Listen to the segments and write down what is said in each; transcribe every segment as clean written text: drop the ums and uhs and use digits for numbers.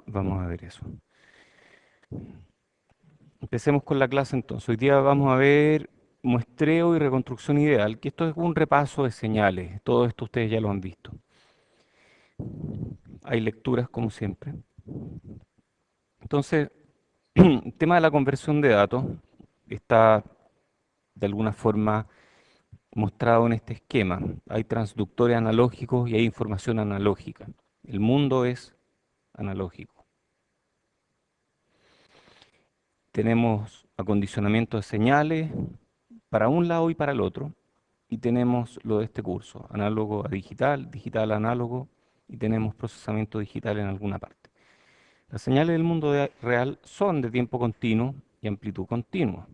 vamos a ver eso. Empecemos con la clase entonces. Hoy día vamos a ver muestreo y reconstrucción ideal, que esto es un repaso de señales. Todo esto ustedes ya lo han visto. Hay lecturas como siempre. Entonces, el tema de la conversión de datos está de alguna forma mostrado en este esquema. Hay transductores analógicos y hay información analógica. El mundo es analógico. Tenemos acondicionamiento de señales para un lado y para el otro. Y tenemos lo de este curso, análogo a digital, digital a análogo, y tenemos procesamiento digital en alguna parte. Las señales del mundo real son de tiempo continuo y amplitud continua.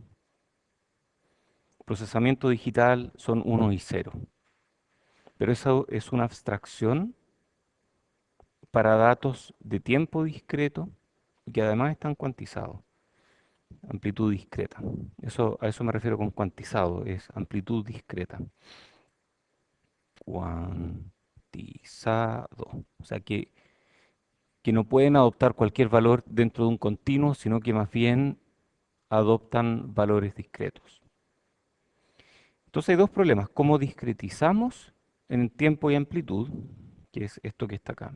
Procesamiento digital son 1 y 0. Pero eso es una abstracción para datos de tiempo discreto y que además están cuantizados. Amplitud discreta. A eso me refiero con cuantizado, es amplitud discreta. Cuantizado. O sea que no pueden adoptar cualquier valor dentro de un continuo, sino que más bien adoptan valores discretos. Entonces hay dos problemas. ¿Cómo discretizamos en tiempo y amplitud, que es esto que está acá?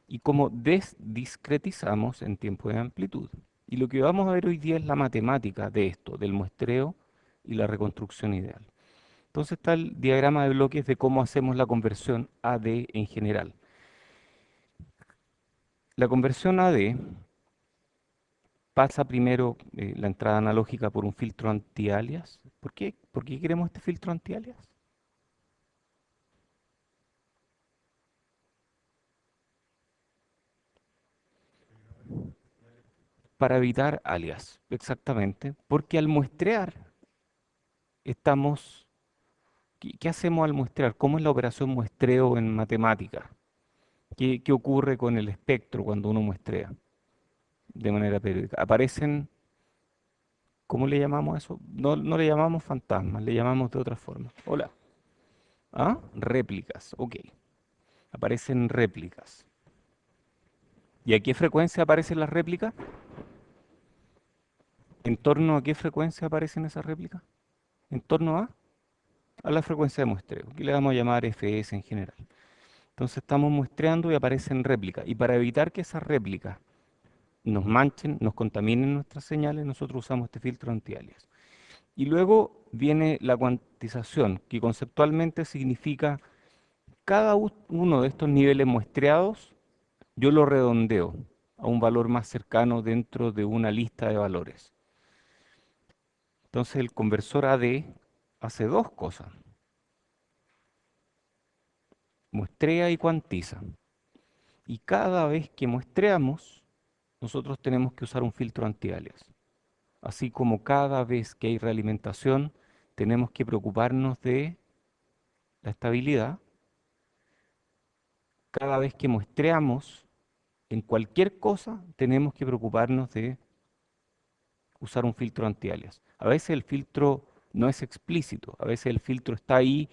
Y cómo desdiscretizamos en tiempo y amplitud. Y lo que vamos a ver hoy día es la matemática de esto, del muestreo y la reconstrucción ideal. Entonces está el diagrama de bloques de cómo hacemos la conversión AD en general. La conversión AD pasa primero la entrada analógica por un filtro anti-alias. ¿Por qué? ¿Por qué queremos este filtro anti-alias? Para evitar alias, exactamente. Porque al muestrear estamos... ¿Qué hacemos al muestrear? ¿Cómo es la operación muestreo en matemática? ¿Qué ocurre con el espectro cuando uno muestrea de manera periódica? Aparecen, ¿cómo le llamamos a eso? No le llamamos fantasmas, le llamamos de otra forma. Hola. ¿Ah? Réplicas, ok. Aparecen réplicas. ¿Y a qué frecuencia aparecen las réplicas? ¿En torno a qué frecuencia aparecen esas réplicas? ¿En torno a la frecuencia de muestreo, que le vamos a llamar FS en general? Entonces estamos muestreando y aparecen réplicas. Y para evitar que esas réplicas nos manchen, nos contaminen nuestras señales, nosotros usamos este filtro anti-alias. Y luego viene la cuantización, que conceptualmente significa cada uno de estos niveles muestreados, yo lo redondeo a un valor más cercano dentro de una lista de valores. Entonces el conversor AD hace dos cosas, muestrea y cuantiza. Y cada vez que muestreamos, nosotros tenemos que usar un filtro anti-alias. Así como cada vez que hay realimentación, tenemos que preocuparnos de la estabilidad. Cada vez que muestreamos en cualquier cosa, tenemos que preocuparnos de usar un filtro anti-alias. A veces el filtro no es explícito, a veces el filtro está ahí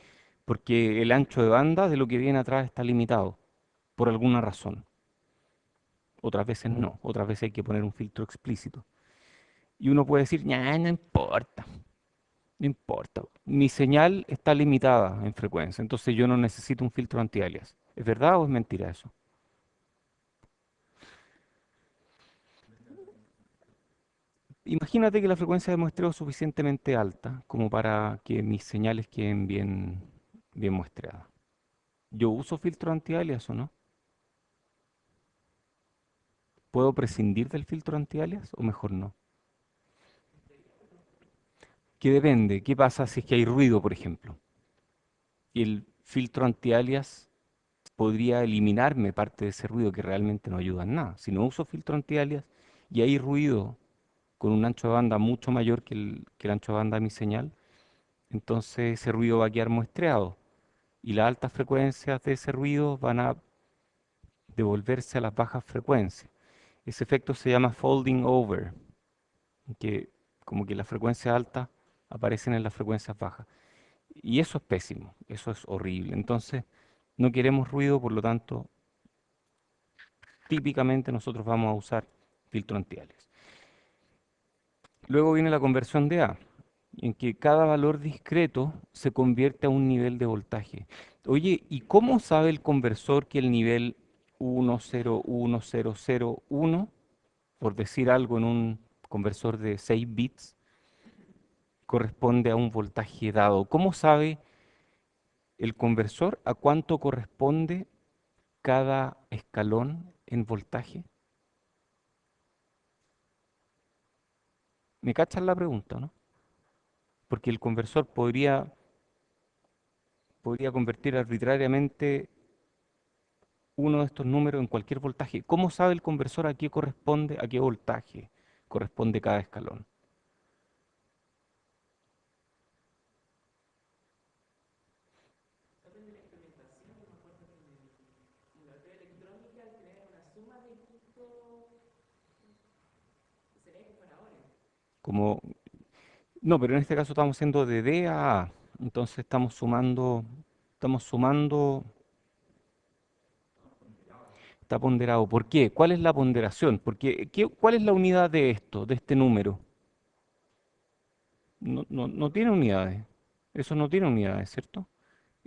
porque el ancho de banda de lo que viene atrás está limitado, por alguna razón. Otras veces no, otras veces hay que poner un filtro explícito. Y uno puede decir, "Ña, no importa, no importa. Mi señal está limitada en frecuencia, entonces yo no necesito un filtro anti-alias". ¿Es verdad o es mentira eso? Imagínate que la frecuencia de muestreo es suficientemente alta como para que mis señales queden bien muestreadas. ¿Yo uso filtro anti-alias o no? ¿Puedo prescindir del filtro anti-alias o mejor no? Que depende. ¿Qué pasa si es que hay ruido, por ejemplo? Y el filtro anti-alias podría eliminarme parte de ese ruido que realmente no ayuda en nada. Si no uso filtro anti-alias y hay ruido con un ancho de banda mucho mayor que el ancho de banda de mi señal, entonces ese ruido va a quedar muestreado y las altas frecuencias de ese ruido van a devolverse a las bajas frecuencias. Ese efecto se llama folding over, que como que las frecuencias altas aparecen en las frecuencias bajas. Y eso es pésimo, eso es horrible. Entonces, no queremos ruido, por lo tanto, típicamente nosotros vamos a usar filtro anti-alias. Luego viene la conversión de A, en que cada valor discreto se convierte a un nivel de voltaje. Oye, ¿y cómo sabe el conversor que el nivel 101001, por decir algo en un conversor de 6 bits, corresponde a un voltaje dado? ¿Cómo sabe el conversor a cuánto corresponde cada escalón en voltaje? ¿Me cachas la pregunta, no? Porque el conversor podría convertir arbitrariamente uno de estos números en cualquier voltaje. ¿Cómo sabe el conversor a qué corresponde, a qué voltaje corresponde cada escalón? Como, no, pero en este caso estamos haciendo de D a A. Entonces estamos sumando, está ponderado. ¿Por qué? ¿Cuál es la ponderación? Porque, ¿cuál es la unidad de esto, de este número? No, no tiene unidades. Eso no tiene unidades, ¿cierto?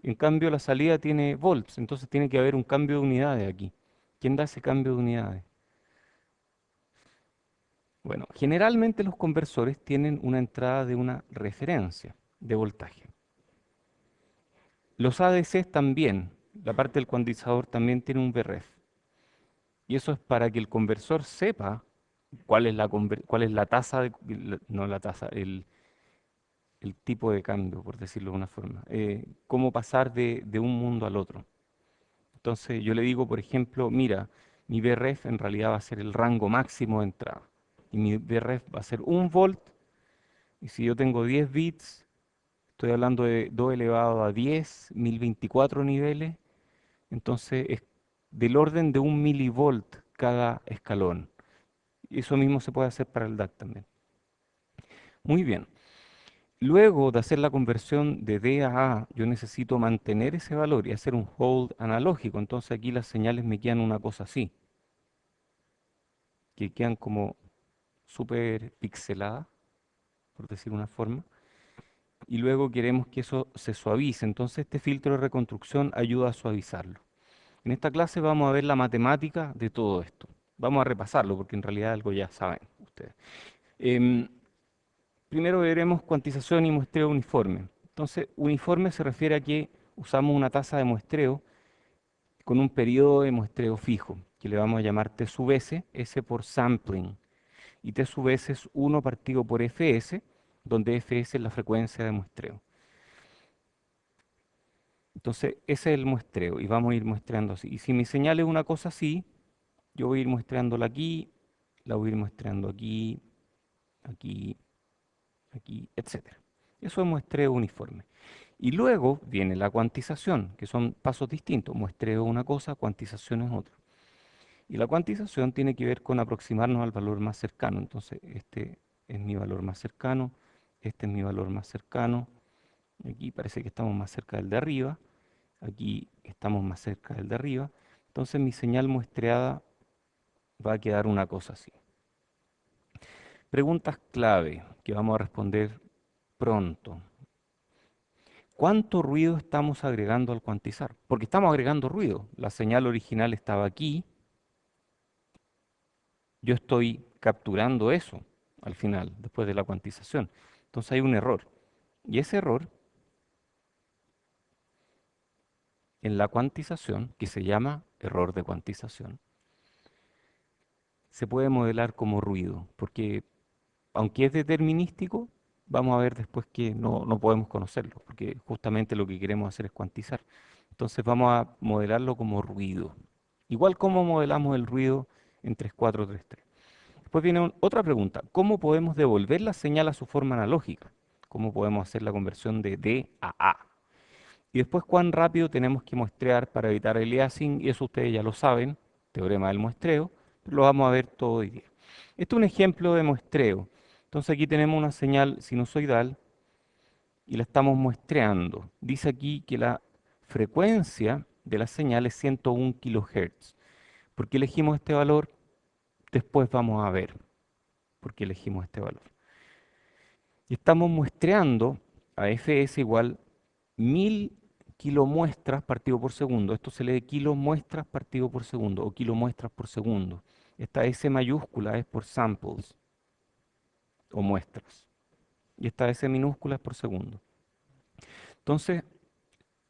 En cambio, la salida tiene volts, entonces tiene que haber un cambio de unidades aquí. ¿Quién da ese cambio de unidades? Bueno, generalmente los conversores tienen una entrada de una referencia de voltaje. Los ADCs también, la parte del cuantizador también tiene un VREF. Y eso es para que el conversor sepa cuál es la tasa no la tasa, el tipo de cambio, por decirlo de una forma. Cómo pasar de un mundo al otro. Entonces yo le digo, por ejemplo, mira, mi VREF en realidad va a ser el rango máximo de entrada. Y mi VREF va a ser 1 volt. Y si yo tengo 10 bits, estoy hablando de 2 elevado a 10, 1024 niveles. Entonces es del orden de 1 milivolt cada escalón. Y eso mismo se puede hacer para el DAC también. Muy bien. Luego de hacer la conversión de D a A, yo necesito mantener ese valor y hacer un hold analógico. Entonces aquí las señales me quedan una cosa así, que quedan como súper pixeladas, por decir una forma. Y luego queremos que eso se suavice. Entonces este filtro de reconstrucción ayuda a suavizarlo. En esta clase vamos a ver la matemática de todo esto. Vamos a repasarlo porque en realidad algo ya saben ustedes. Em, Primero veremos cuantización y muestreo uniforme. Entonces, uniforme se refiere a que usamos una tasa de muestreo con un periodo de muestreo fijo, que le vamos a llamar T sub S, S por sampling. Y T sub S es 1 partido por Fs, donde Fs es la frecuencia de muestreo. Entonces, ese es el muestreo y vamos a ir muestreando así. Y si mi señal es una cosa así, yo voy a ir muestreándola aquí, la voy a ir muestreando aquí, aquí, aquí, etcétera. Eso es muestreo uniforme. Y luego viene la cuantización, que son pasos distintos. Muestreo una cosa, cuantización es otra. Y la cuantización tiene que ver con aproximarnos al valor más cercano. Entonces, este es mi valor más cercano, este es mi valor más cercano. Aquí parece que estamos más cerca del de arriba, aquí estamos más cerca del de arriba. Entonces mi señal muestreada va a quedar una cosa así. Preguntas clave que vamos a responder pronto. ¿Cuánto ruido estamos agregando al cuantizar? Porque estamos agregando ruido. La señal original estaba aquí. Yo estoy capturando eso al final, después de la cuantización. Entonces hay un error. Y ese error en la cuantización, que se llama error de cuantización, se puede modelar como ruido, porque aunque es determinístico, vamos a ver después que no podemos conocerlo, porque justamente lo que queremos hacer es cuantizar. Entonces vamos a modelarlo como ruido. Igual como modelamos el ruido en 3433. Después viene otra pregunta. ¿Cómo podemos devolver la señal a su forma analógica? ¿Cómo podemos hacer la conversión de D a A? Y después, ¿cuán rápido tenemos que muestrear para evitar el aliasing? Y eso ustedes ya lo saben, teorema del muestreo, pero lo vamos a ver todo hoy día. Este es un ejemplo de muestreo. Entonces aquí tenemos una señal sinusoidal y la estamos muestreando. Dice aquí que la frecuencia de la señal es 101 kHz. ¿Por qué elegimos este valor? Después vamos a ver por qué elegimos este valor. Y estamos muestreando a Fs igual 1000 kilomuestras partido por segundo. Esto se lee kilomuestras partido por segundo o kilomuestras por segundo. Esta S mayúscula es por samples o muestras. Y esta S minúscula es por segundo. Entonces,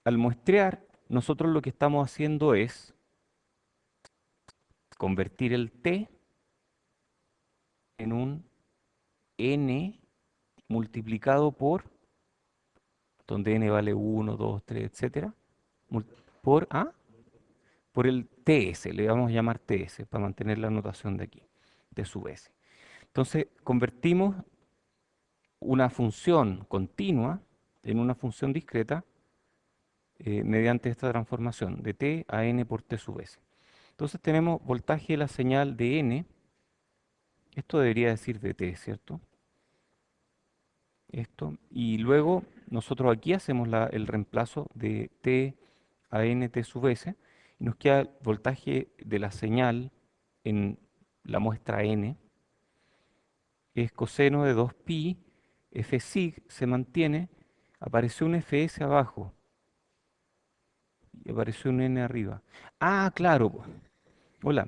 al muestrear, nosotros lo que estamos haciendo es convertir el T en un N multiplicado por, donde N vale 1, 2, 3, etcétera, por A, por el TS, le vamos a llamar TS para mantener la notación de aquí, de sub S. Entonces, convertimos una función continua en una función discreta mediante esta transformación de T a N por T sub S. Entonces tenemos voltaje de la señal de N, esto debería decir de T, ¿cierto? Esto, y luego nosotros aquí hacemos el reemplazo de T a N T sub S, y nos queda el voltaje de la señal en la muestra N, es coseno de 2pi, f sig se mantiene, apareció un fs abajo y apareció un n arriba. Ah, claro, hola,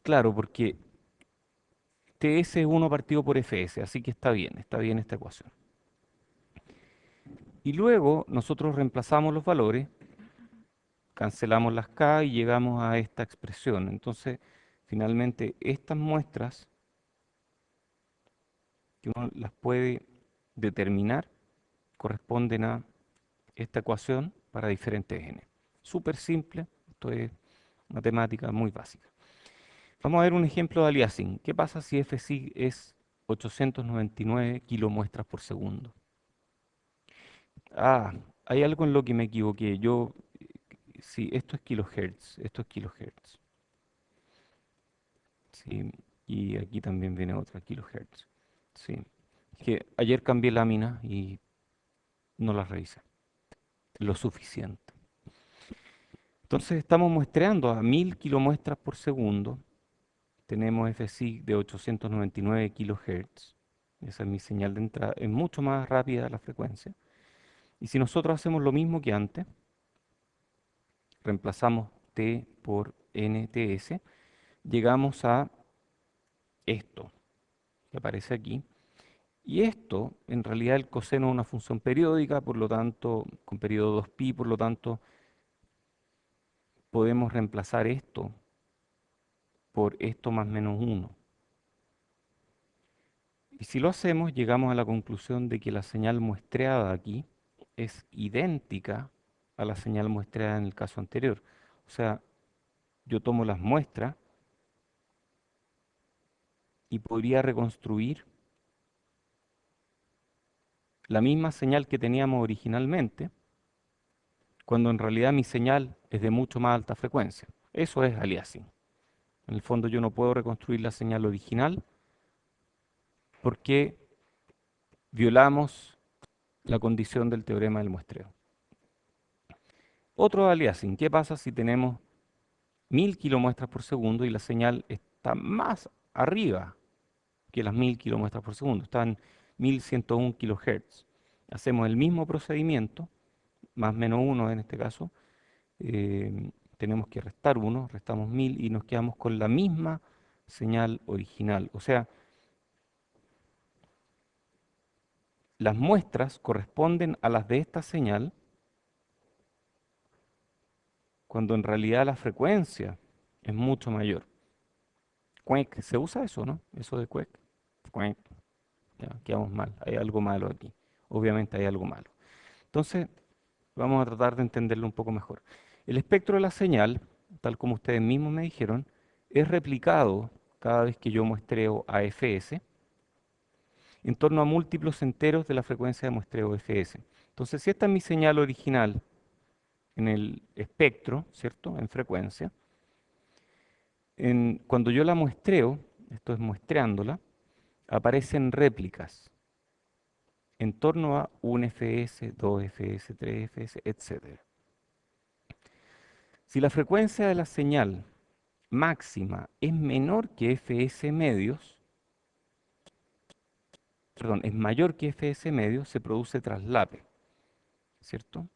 claro, porque ts es 1 partido por fs, así que está bien esta ecuación. Y luego nosotros reemplazamos los valores, cancelamos las k y llegamos a esta expresión. Entonces, finalmente, estas muestras que uno las puede determinar corresponden a esta ecuación para diferentes n. Súper simple, esto es matemática muy básica. Vamos a ver un ejemplo de aliasing. ¿Qué pasa si Fsig es 899 kilomuestras por segundo? Ah, hay algo en lo que me equivoqué. Sí, esto es kilohertz, esto es kilohertz. Sí, y aquí también viene otra kilohertz. Sí, es que ayer cambié lámina y no las revisé lo suficiente. Entonces estamos muestreando a 1000 kilomuestras por segundo. Tenemos Fsig de 899 kHz. Esa es mi señal de entrada. Es mucho más rápida la frecuencia. Y si nosotros hacemos lo mismo que antes, reemplazamos T por NTS, llegamos a esto que aparece aquí. Y esto, en realidad, el coseno es una función periódica, por lo tanto, con periodo 2pi, por lo tanto, podemos reemplazar esto por esto más menos 1. Y si lo hacemos, llegamos a la conclusión de que la señal muestreada aquí es idéntica a la señal muestreada en el caso anterior. O sea, yo tomo las muestras y podría reconstruir la misma señal que teníamos originalmente, cuando en realidad mi señal es de mucho más alta frecuencia. Eso es aliasing. En el fondo yo no puedo reconstruir la señal original porque violamos la condición del teorema del muestreo. Otro aliasing, ¿qué pasa si tenemos 1000 kilomuestras por segundo y la señal está más arriba que las 1000 kilomuestras por segundo? Está en 1101 kilohertz. Hacemos el mismo procedimiento, más menos 1 en este caso. Tenemos que restar 1, restamos 1000 y nos quedamos con la misma señal original. O sea, las muestras corresponden a las de esta señal cuando en realidad la frecuencia es mucho mayor. Cuec, ¿se usa eso, no? Eso de cuec. Cuec. Ya, quedamos mal, hay algo malo aquí. Obviamente hay algo malo. Entonces, vamos a tratar de entenderlo un poco mejor. El espectro de la señal, tal como ustedes mismos me dijeron, es replicado cada vez que yo muestreo a Fs en torno a múltiplos enteros de la frecuencia de muestreo Fs. Entonces, si esta es mi señal original en el espectro, ¿cierto? En frecuencia, cuando yo la muestreo, esto es muestreándola, aparecen réplicas en torno a 1 Fs, 2 Fs, 3 Fs, etc. Si la frecuencia de la señal máxima es menor que fs medios, perdón, es mayor que fs medios, se produce traslape, ¿cierto?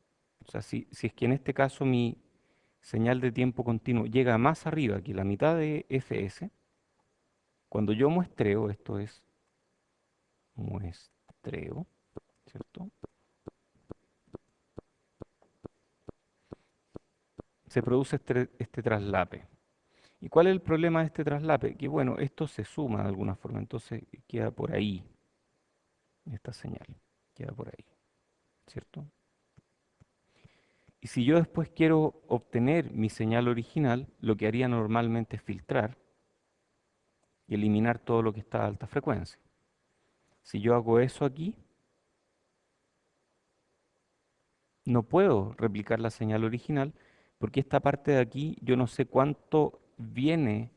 O sea, si es que en este caso mi señal de tiempo continuo llega más arriba que la mitad de fs, cuando yo muestreo, esto es muestreo, ¿cierto? Se produce este traslape. ¿Y cuál es el problema de este traslape? Que bueno, esto se suma de alguna forma, entonces queda por ahí, esta señal, queda por ahí, ¿cierto? Y si yo después quiero obtener mi señal original, lo que haría normalmente es filtrar y eliminar todo lo que está a alta frecuencia. Si yo hago eso aquí, no puedo replicar la señal original porque esta parte de aquí yo no sé cuánto viene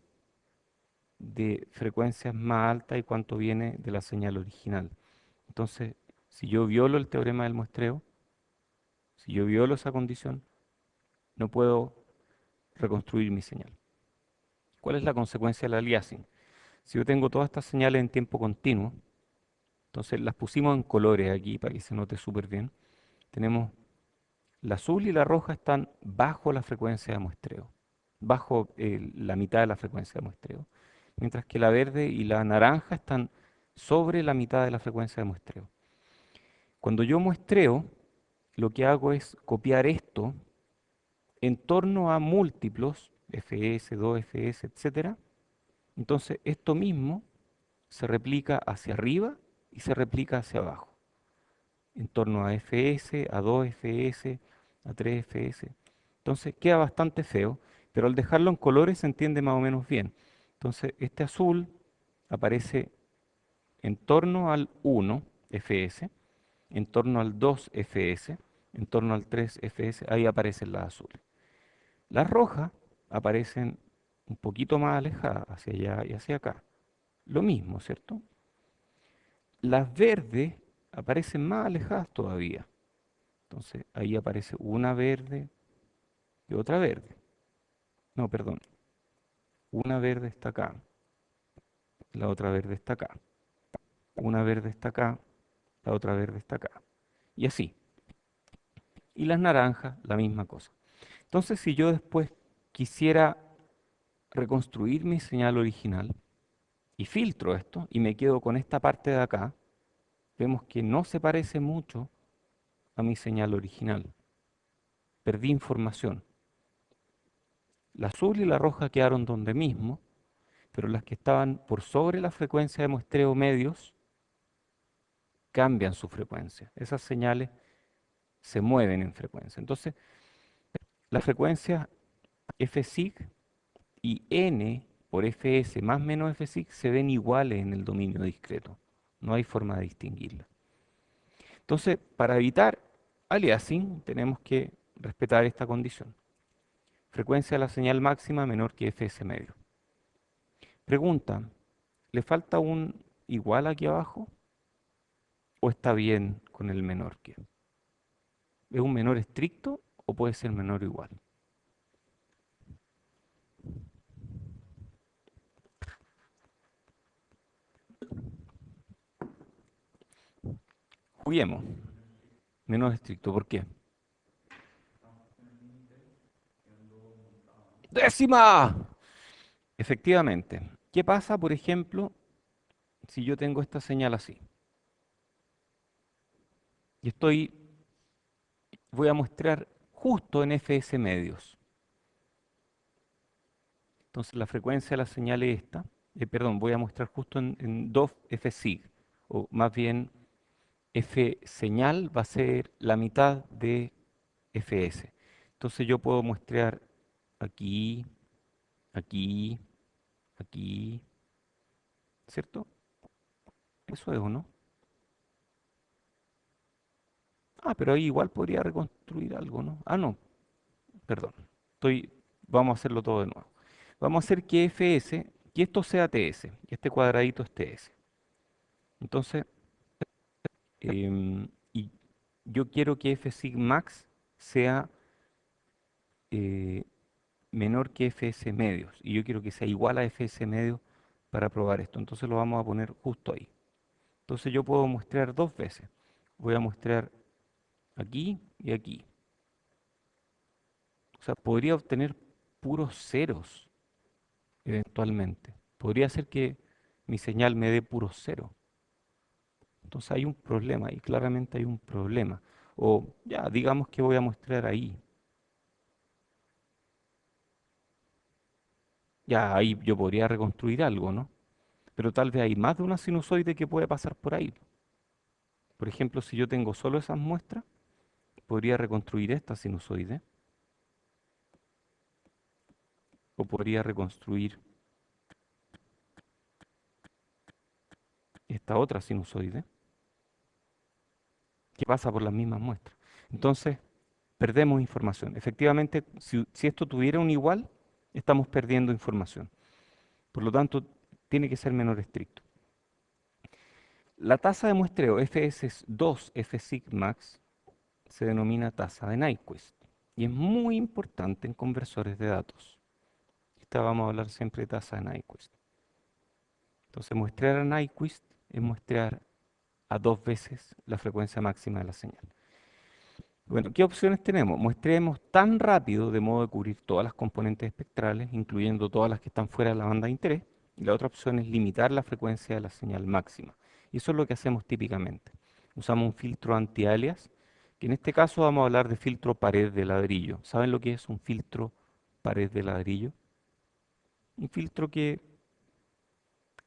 de frecuencias más altas y cuánto viene de la señal original. Entonces, si yo violo el teorema del muestreo, si yo violo esa condición, no puedo reconstruir mi señal. ¿Cuál es la consecuencia del aliasing? Si yo tengo todas estas señales en tiempo continuo, entonces las pusimos en colores aquí para que se note súper bien. Tenemos la azul y la roja están bajo la frecuencia de muestreo, bajo la mitad de la frecuencia de muestreo, mientras que la verde y la naranja están sobre la mitad de la frecuencia de muestreo. Cuando yo muestreo, lo que hago es copiar esto en torno a múltiplos, fs, 2fs, etcétera. Entonces, esto mismo se replica hacia arriba y se replica hacia abajo, en torno a fs, a 2fs, a 3fs. Entonces, queda bastante feo, pero al dejarlo en colores se entiende más o menos bien. Entonces, este azul aparece en torno al 1fs, en torno al 2fs, en torno al 3fs, ahí aparecen las azules. Las rojas aparecen un poquito más alejadas, hacia allá y hacia acá. Lo mismo, ¿cierto? Las verdes aparecen más alejadas todavía. Entonces ahí aparece una verde y otra verde. No, perdón. Una verde está acá, la otra verde está acá. Una verde está acá, la otra verde está acá. Y así. Y las naranjas, la misma cosa. Entonces, si yo después quisiera reconstruir mi señal original y filtro esto y me quedo con esta parte de acá, vemos que no se parece mucho a mi señal original. Perdí información. La azul y la roja quedaron donde mismo, pero las que estaban por sobre la frecuencia de muestreo medios cambian su frecuencia. Esas señales se mueven en frecuencia. Entonces, las frecuencias fsig y n por fs más menos fsig se ven iguales en el dominio discreto. No hay forma de distinguirlas. Entonces, para evitar aliasing, tenemos que respetar esta condición. Frecuencia de la señal máxima menor que fs medio. Pregunta, ¿le falta un igual aquí abajo o está bien con el menor que? ¿Es un menor estricto o puede ser menor o igual? Juguemos. Menor estricto, ¿por qué? ¡Décima! Efectivamente. ¿Qué pasa, por ejemplo, si yo tengo esta señal así? Y voy a mostrar justo en fs medios. Entonces la frecuencia de la señal es esta. Perdón, voy a mostrar justo en 2 fsig, o más bien f señal va a ser la mitad de fs. Entonces yo puedo muestrear aquí, aquí, aquí, ¿cierto? Eso es, ¿o no? Ah, pero ahí igual podría reconstruir algo, ¿no? Ah, no, perdón. Vamos a hacerlo todo de nuevo. Vamos a hacer que fs, que esto sea ts, que este cuadradito es ts. Entonces, y yo quiero que f sig max sea menor que fs medios. Y yo quiero que sea igual a fs medios para probar esto. Entonces lo vamos a poner justo ahí. Entonces yo puedo muestrear dos veces. Voy a muestrear aquí y aquí. O sea, podría obtener puros ceros eventualmente. Podría ser que mi señal me dé puro cero. Entonces hay un problema y claramente hay un problema. O ya, digamos que voy a muestrear ahí. Ya ahí yo podría reconstruir algo, ¿no? Pero tal vez hay más de una sinusoide que puede pasar por ahí. Por ejemplo, si yo tengo solo esas muestras, podría reconstruir esta sinusoide o podría reconstruir esta otra sinusoide que pasa por las mismas muestras. Entonces, perdemos información. Efectivamente, si esto tuviera un igual, estamos perdiendo información. Por lo tanto, tiene que ser menor estricto. La tasa de muestreo FS2 F sigmax se denomina tasa de Nyquist y es muy importante en conversores de datos. Esta vamos a hablar siempre de tasa de Nyquist. Entonces, muestrear a Nyquist es muestrear a dos veces la frecuencia máxima de la señal. Bueno, ¿qué opciones tenemos? Muestremos tan rápido de modo de cubrir todas las componentes espectrales, incluyendo todas las que están fuera de la banda de interés. Y la otra opción es limitar la frecuencia de la señal máxima. Y eso es lo que hacemos típicamente. Usamos un filtro anti-alias, que en este caso vamos a hablar de filtro pared de ladrillo. ¿Saben lo que es un filtro pared de ladrillo? Un filtro que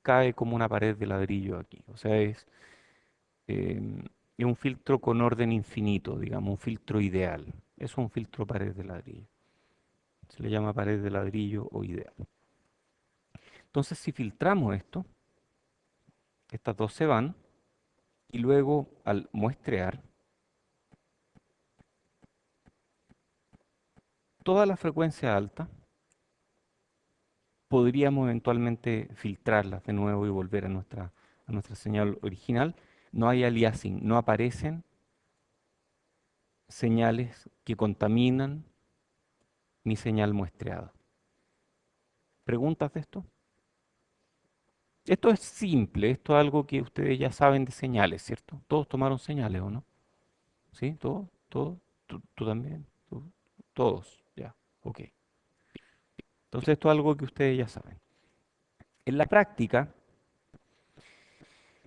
cae como una pared de ladrillo aquí. O sea, em, es un filtro con orden infinito, digamos, un filtro ideal. Eso es un filtro pared de ladrillo. Se le llama pared de ladrillo o ideal. Entonces, si filtramos esto, estas dos se van y luego al muestrear, toda la frecuencia alta, podríamos eventualmente filtrarlas de nuevo y volver a nuestra señal original. No hay aliasing, no aparecen señales que contaminan mi señal muestreada. ¿Preguntas de esto? Esto es simple, esto es algo que ustedes ya saben de señales, ¿cierto? Todos tomaron señales, ¿o no? ¿Sí? ¿Todos? ¿Todos? ¿Tú también? Todos, ya, ok. Entonces esto es algo que ustedes ya saben. En la práctica,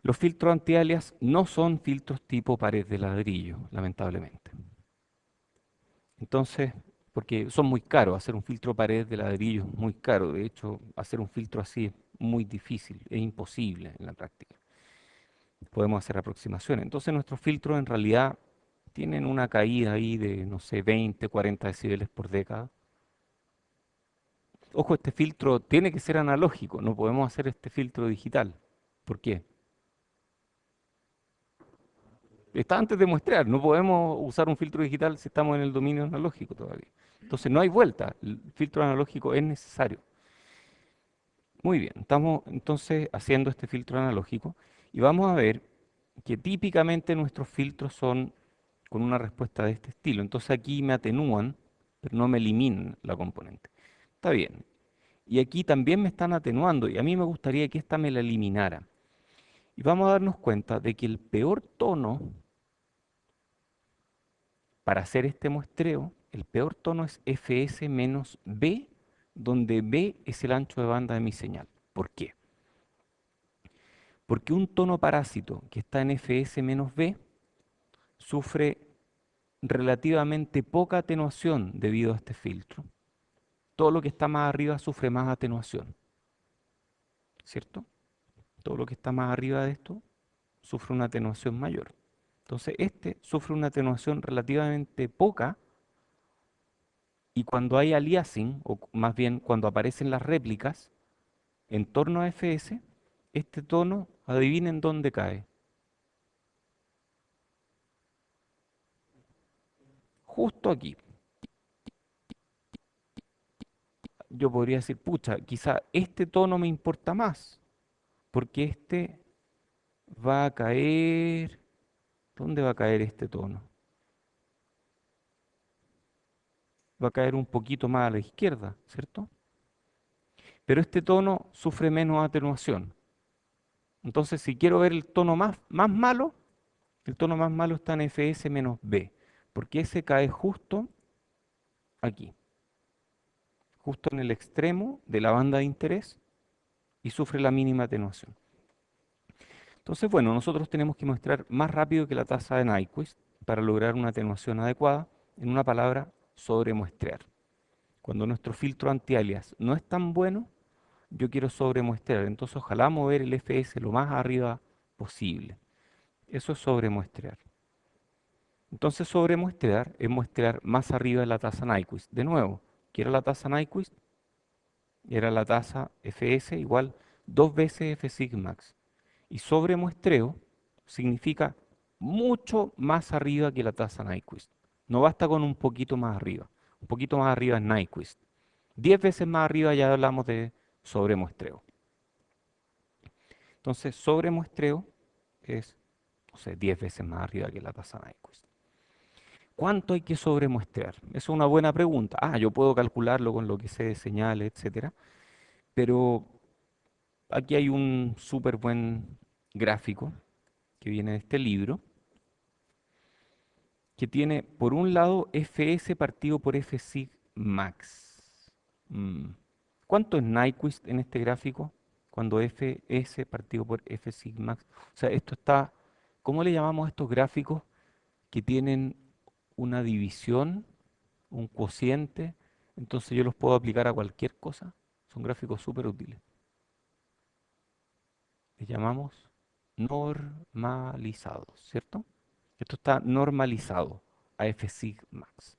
los filtros anti-alias no son filtros tipo pared de ladrillo, lamentablemente. Entonces, porque son muy caros, hacer un filtro pared de ladrillo es muy caro. De hecho, hacer un filtro así es muy difícil, es imposible en la práctica. Podemos hacer aproximaciones. Entonces nuestros filtros en realidad tienen una caída ahí de, no sé, 20, 40 decibeles por década. Ojo, este filtro tiene que ser analógico, no podemos hacer este filtro digital. ¿Por qué? Está antes de muestrear, no podemos usar un filtro digital si estamos en el dominio analógico todavía. Entonces no hay vuelta, el filtro analógico es necesario. Muy bien, estamos entonces haciendo este filtro analógico y vamos a ver que típicamente nuestros filtros son con una respuesta de este estilo. Entonces aquí me atenúan, pero no me eliminan la componente. Está bien. Y aquí también me están atenuando y a mí me gustaría que esta me la eliminara. Y vamos a darnos cuenta de que el peor tono para hacer este muestreo, el peor tono es fs menos b, donde b es el ancho de banda de mi señal. ¿Por qué? Porque un tono parásito que está en fs menos b sufre relativamente poca atenuación debido a este filtro. Todo lo que está más arriba sufre más atenuación, ¿cierto? Todo lo que está más arriba de esto sufre una atenuación mayor. Entonces, este sufre una atenuación relativamente poca y cuando hay aliasing, o más bien cuando aparecen las réplicas en torno a fs, este tono, adivinen dónde cae. Justo aquí. Yo podría decir, pucha, quizá este tono me importa más, porque este va a caer. ¿Dónde va a caer este tono? va a caer un poquito más a la izquierda, ¿cierto? Pero este tono sufre menos atenuación. Entonces, si quiero ver el tono más malo, el tono más malo está en Fs menos B, porque ese cae justo aquí, justo en el extremo de la banda de interés y sufre la mínima atenuación. Entonces, bueno, nosotros tenemos que muestrar más rápido que la tasa de Nyquist para lograr una atenuación adecuada, en una palabra, sobremuestrear. Cuando nuestro filtro anti-alias no es tan bueno, yo quiero sobremuestrear, entonces ojalá mover el Fs lo más arriba posible. Eso es sobremuestrear. Entonces sobremuestrear es muestrear más arriba de la tasa Nyquist. De nuevo, ¿qué era la tasa Nyquist? Era la tasa Fs igual 2 veces F sigmax. Y sobremuestreo significa mucho más arriba que la tasa Nyquist. No basta con un poquito más arriba. Un poquito más arriba es Nyquist. 10 veces más arriba ya hablamos de sobremuestreo. Entonces, sobremuestreo es, no sé, 10 veces más arriba que la tasa Nyquist. ¿Cuánto hay que sobremuestrear? Esa es una buena pregunta. Ah, yo puedo calcularlo con lo que sé de señales, etcétera. Pero aquí hay un súper buen gráfico que viene de este libro, que tiene por un lado Fs partido por F sig max. Mm. ¿Cuánto es Nyquist en este gráfico? Cuando Fs partido por F sig max. O sea, esto está, ¿cómo le llamamos a estos gráficos que tienen una división, un cociente? Entonces yo los puedo aplicar a cualquier cosa. Son gráficos súper útiles. Les llamamos normalizados, ¿cierto? Esto está normalizado a F sig max.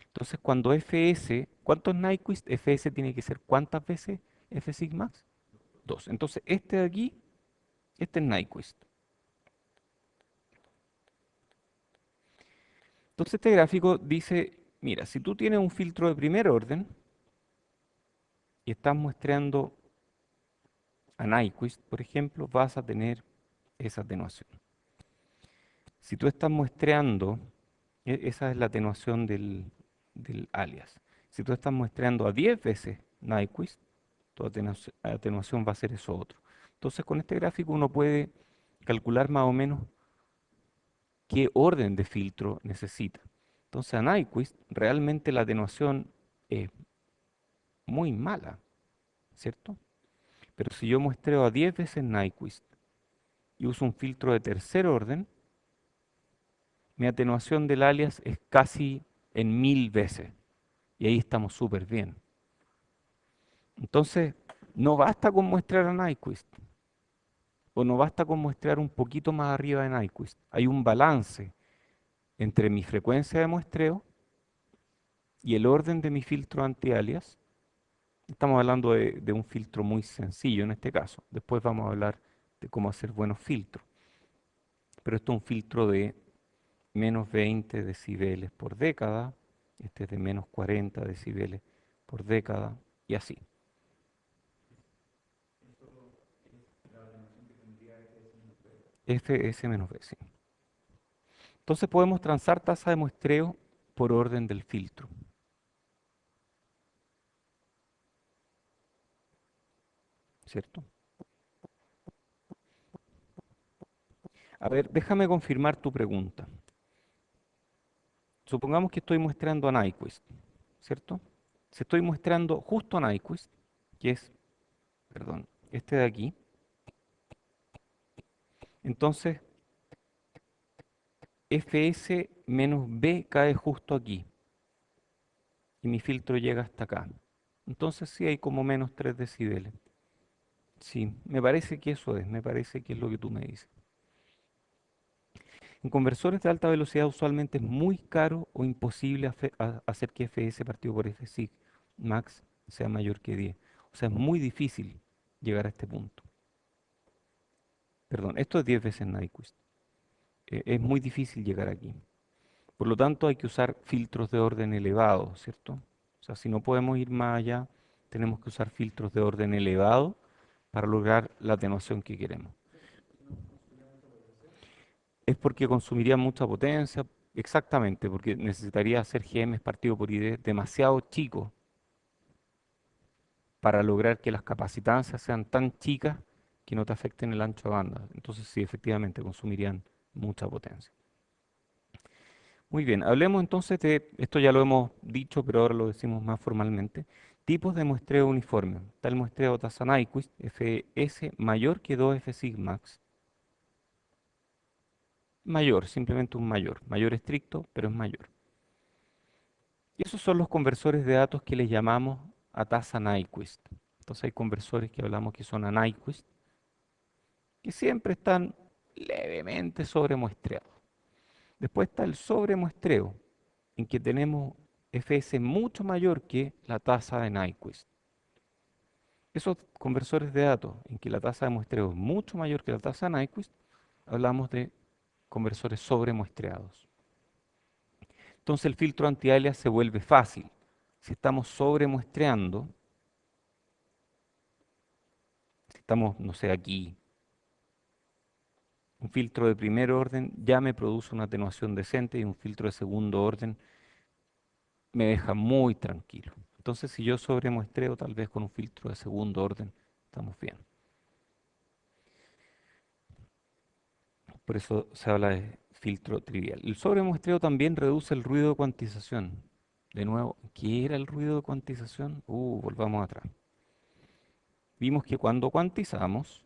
Entonces, cuando Fs, ¿cuánto es Nyquist? Fs tiene que ser ¿cuántas veces F sig max? 2. Entonces, este de aquí, este es Nyquist. Entonces, este gráfico dice, mira, si tú tienes un filtro de primer orden y estás muestreando a Nyquist, por ejemplo, vas a tener esa atenuación. Si tú estás muestreando, esa es la atenuación del alias. Si tú estás muestreando a 10 veces Nyquist, tu atenuación va a ser eso otro. Entonces, con este gráfico uno puede calcular más o menos qué orden de filtro necesita. Entonces, a Nyquist realmente la atenuación es muy mala, ¿cierto? Pero si yo muestreo a 10 veces Nyquist y uso un filtro de tercer orden, mi atenuación del alias es casi en 1000 veces. Y ahí estamos súper bien. Entonces, no basta con muestrar a Nyquist, o no basta con muestrear un poquito más arriba de Nyquist. Hay un balance entre mi frecuencia de muestreo y el orden de mi filtro anti-alias. Estamos hablando de un filtro muy sencillo en este caso. Después vamos a hablar de cómo hacer buenos filtros. Pero esto es un filtro de menos 20 decibeles por década. Este es de menos 40 decibeles por década y así. Fs menos B, sí. Entonces podemos transar tasa de muestreo por orden del filtro, ¿cierto? A ver, déjame confirmar tu pregunta. Supongamos que estoy muestrando a Nyquist, ¿cierto? Si estoy muestrando justo a Nyquist, que es, perdón, este de aquí, entonces Fs menos B cae justo aquí y mi filtro llega hasta acá. Entonces sí hay como menos 3 decibeles. Sí, me parece que eso es, me parece que es lo que tú me dices. En conversores de alta velocidad usualmente es muy caro o imposible hacer que Fs partido por Fsig max sea mayor que 10. O sea, es muy difícil llegar a este punto. Perdón, esto es 10 veces Nyquist. Es muy difícil llegar aquí. Por lo tanto, hay que usar filtros de orden elevado, ¿cierto? O sea, si no podemos ir más allá, tenemos que usar filtros de orden elevado para lograr la atenuación que queremos. Es porque consumiría mucha potencia, Exactamente, porque necesitaría hacer GMs partido por ID demasiado chicos para lograr que las capacitancias sean tan chicas que no te afecten el ancho de banda. Entonces sí, efectivamente consumirían mucha potencia. Muy bien, hablemos entonces de, esto ya lo hemos dicho, pero ahora lo decimos más formalmente, tipos de muestreo uniforme. Está el muestreo Taza-Nyquist, Fs mayor que 2 F sigmax, mayor, simplemente un mayor, mayor estricto, pero es mayor. Y esos son los conversores de datos que les llamamos a tasa Nyquist. Entonces hay conversores que hablamos que son a Nyquist, que siempre están levemente sobremuestreados. Después está el sobremuestreo, en que tenemos Fs mucho mayor que la tasa de Nyquist. Esos conversores de datos en que la tasa de muestreo es mucho mayor que la tasa de Nyquist, hablamos de conversores sobremuestreados. Entonces el filtro anti-alias se vuelve fácil. Si estamos sobremuestreando, si estamos, no sé, aquí, un filtro de primer orden ya me produce una atenuación decente y un filtro de segundo orden me deja muy tranquilo. Entonces, si yo sobremuestreo tal vez con un filtro de segundo orden, estamos bien. Por eso se habla de filtro trivial. El sobremuestreo también reduce el ruido de cuantización. De nuevo, ¿qué era el ruido de cuantización? Volvamos atrás. Vimos que cuando cuantizamos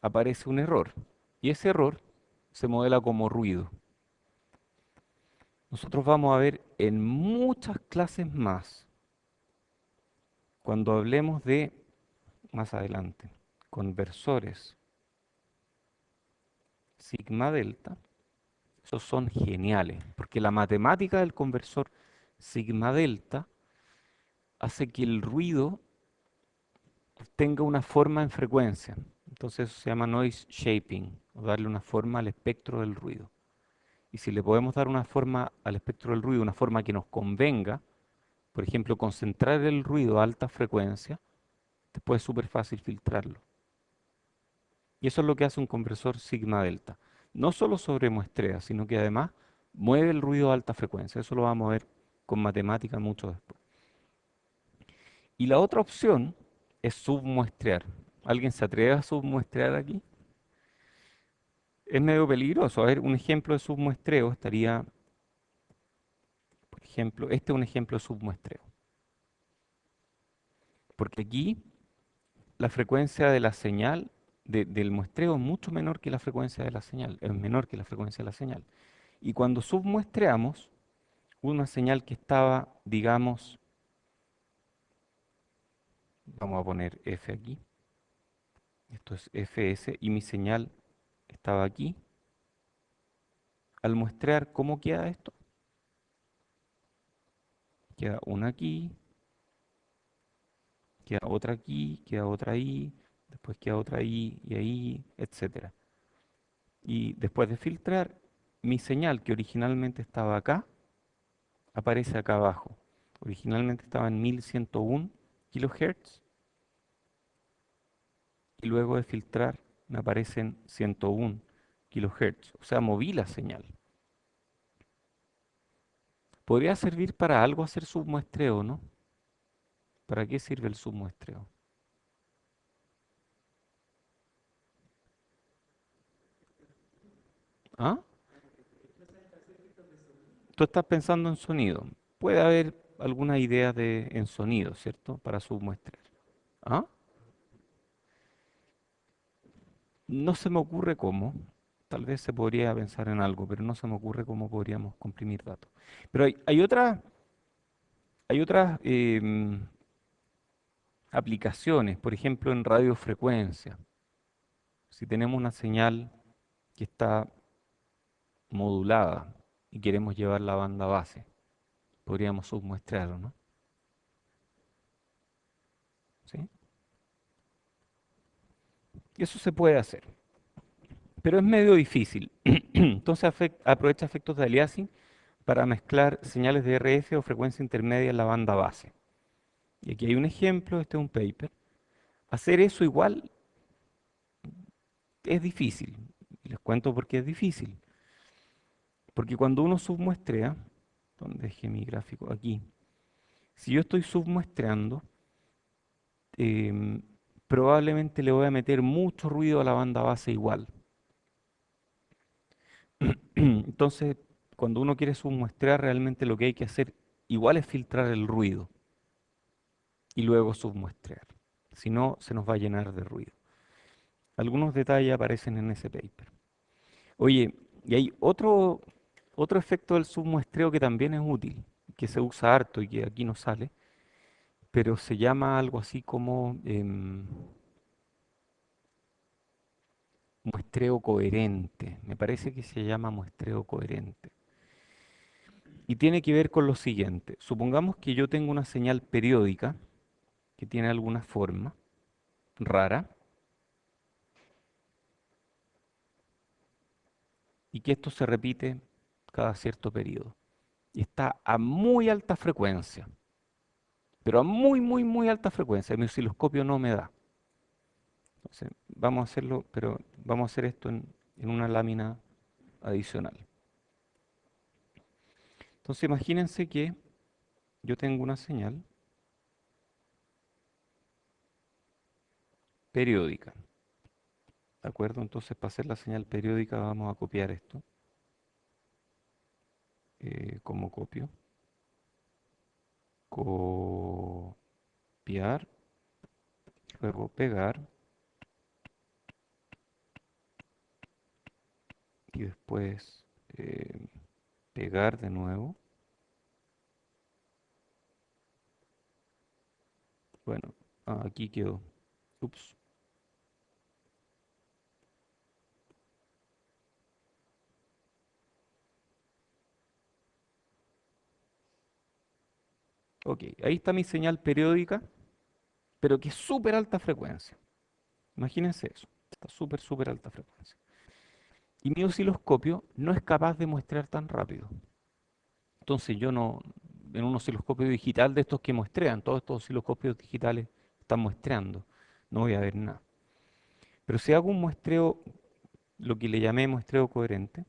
aparece un error y ese error se modela como ruido. Nosotros vamos a ver en muchas clases más, cuando hablemos de, más adelante, conversores sigma delta, esos son geniales, porque la matemática del conversor sigma delta hace que el ruido tenga una forma en frecuencia. Entonces eso se llama noise shaping, o darle una forma al espectro del ruido. Y si le podemos dar una forma al espectro del ruido, una forma que nos convenga, por ejemplo, concentrar el ruido a alta frecuencia, después es súper fácil filtrarlo. Y eso es lo que hace un conversor sigma delta. No solo sobremuestrea, sino que además mueve el ruido a alta frecuencia. Eso lo vamos a ver con matemática mucho después. Y la otra opción es submuestrear. ¿Alguien se atreve a submuestrear aquí? Es medio peligroso. A ver, un ejemplo de submuestreo estaría, por ejemplo, este es un ejemplo de submuestreo. Porque aquí la frecuencia de la señal del muestreo es mucho menor que la frecuencia de la señal, es menor que la frecuencia de la señal. Y cuando submuestreamos una señal que estaba, digamos, vamos a poner F aquí, esto es Fs, y mi señal estaba aquí, al muestrear, ¿cómo queda esto? Queda una aquí, queda otra aquí, queda otra ahí, después queda otra ahí, etcétera. Y después de filtrar, mi señal que originalmente estaba acá, aparece acá abajo. Originalmente estaba en 1101 kHz y luego de filtrar me aparecen 101 kHz. O sea, moví la señal. Podría servir para algo hacer submuestreo, ¿no? ¿Para qué sirve el submuestreo? ¿Ah? Tú estás pensando en sonido. Puede haber alguna idea en sonido, ¿cierto? Para submuestrear. ¿Ah? No se me ocurre cómo. Tal vez se podría pensar en algo, pero no se me ocurre cómo podríamos comprimir datos. Pero hay otras aplicaciones, por ejemplo en radiofrecuencia. Si tenemos una señal que está modulada y queremos llevar la banda base, podríamos submuestrarlo, ¿no? ¿Sí? Y eso se puede hacer, pero es medio difícil. Entonces aprovecha efectos de aliasing para mezclar señales de RF o frecuencia intermedia en la banda base. Y aquí hay un ejemplo, este es un paper. Hacer eso igual es difícil. Y les cuento por qué es difícil. Porque cuando uno submuestrea, ¿dónde dejé mi gráfico? Aquí. Si yo estoy submuestreando, em, probablemente le voy a meter mucho ruido a la banda base igual. Entonces, cuando uno quiere submuestrear, realmente lo que hay que hacer igual es filtrar el ruido y luego submuestrear. Si no, se nos va a llenar de ruido. Algunos detalles aparecen en ese paper. Oye, y hay otro efecto del submuestreo que también es útil, que se usa harto y que aquí no sale, pero se llama algo así como muestreo coherente. Me parece que se llama muestreo coherente. Y tiene que ver con lo siguiente. Supongamos que yo tengo una señal periódica que tiene alguna forma rara y que esto se repite cada cierto periodo. Y está a muy alta frecuencia, pero a muy, muy, muy alta frecuencia. Mi osciloscopio no me da. Entonces, vamos a hacerlo, pero vamos a hacer esto en una lámina adicional. Entonces, imagínense que yo tengo una señal periódica, ¿de acuerdo? Entonces, para hacer la señal periódica vamos a copiar esto. ¿Cómo copio? Copiar, luego pegar y después pegar de nuevo. Bueno, aquí quedó. Ups. Ok, ahí está mi señal periódica, pero que es súper alta frecuencia. Imagínense eso. Está súper, súper alta frecuencia. Y mi osciloscopio no es capaz de muestrear tan rápido. Entonces yo no, en un osciloscopio digital de estos que muestrean, todos estos osciloscopios digitales están muestreando, no voy a ver nada. Pero si hago un muestreo, lo que le llamé muestreo coherente,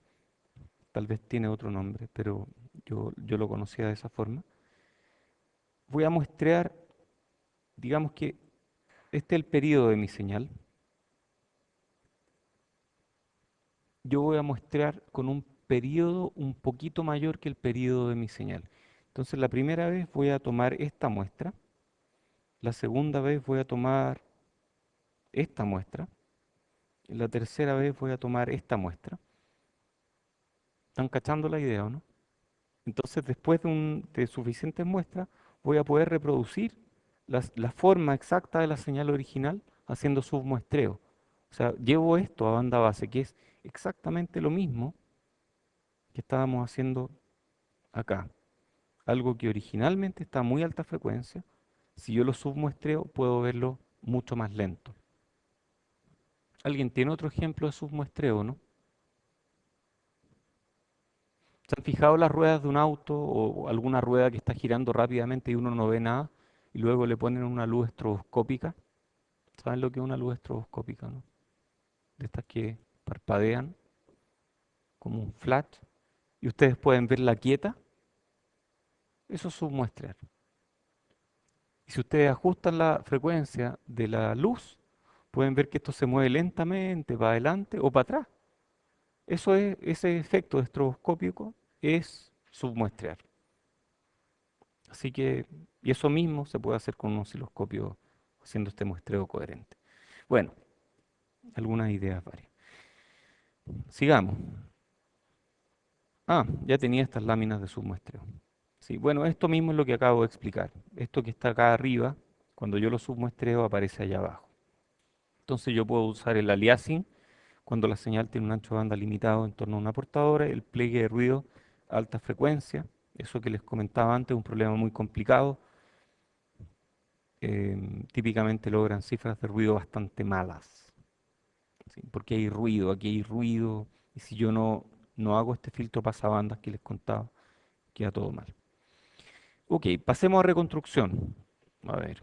tal vez tiene otro nombre, pero yo lo conocía de esa forma, voy a muestrear, digamos que este es el periodo de mi señal, yo voy a muestrear con un periodo un poquito mayor que el periodo de mi señal. Entonces la primera vez voy a tomar esta muestra, la segunda vez voy a tomar esta muestra, y la tercera vez voy a tomar esta muestra. ¿Están cachando la idea o no? Entonces después de suficientes muestras voy a poder reproducir la forma exacta de la señal original haciendo submuestreo. O sea, llevo esto a banda base, que es exactamente lo mismo que estábamos haciendo acá. Algo que originalmente está a muy alta frecuencia, si yo lo submuestreo, puedo verlo mucho más lento. ¿Alguien tiene otro ejemplo de submuestreo, no? ¿Se han fijado las ruedas de un auto o alguna rueda que está girando rápidamente y uno no ve nada y luego le ponen una luz estroboscópica? ¿Saben lo que es una luz estroboscópica, no? De estas que parpadean como un flash y ustedes pueden verla quieta, eso es submuestrear. Y si ustedes ajustan la frecuencia de la luz, pueden ver que esto se mueve lentamente para adelante o para atrás. Eso es, ese efecto estroboscópico es submuestrear. Así que, y eso mismo se puede hacer con un osciloscopio haciendo este muestreo coherente. Bueno, algunas ideas varias. Sigamos. Ya tenía estas láminas de submuestreo. Sí, bueno, esto mismo es lo que acabo de explicar. Esto que está acá arriba, cuando yo lo submuestreo, aparece allá abajo. Entonces yo puedo usar el aliasing cuando la señal tiene un ancho de banda limitado en torno a una portadora, el pliegue de ruido a alta frecuencia, eso que les comentaba antes, un problema muy complicado. Típicamente logran cifras de ruido bastante malas, ¿sí? Porque hay ruido, aquí hay ruido, y si yo no hago este filtro pasabandas que les contaba, queda todo mal. Ok, pasemos a reconstrucción. A ver,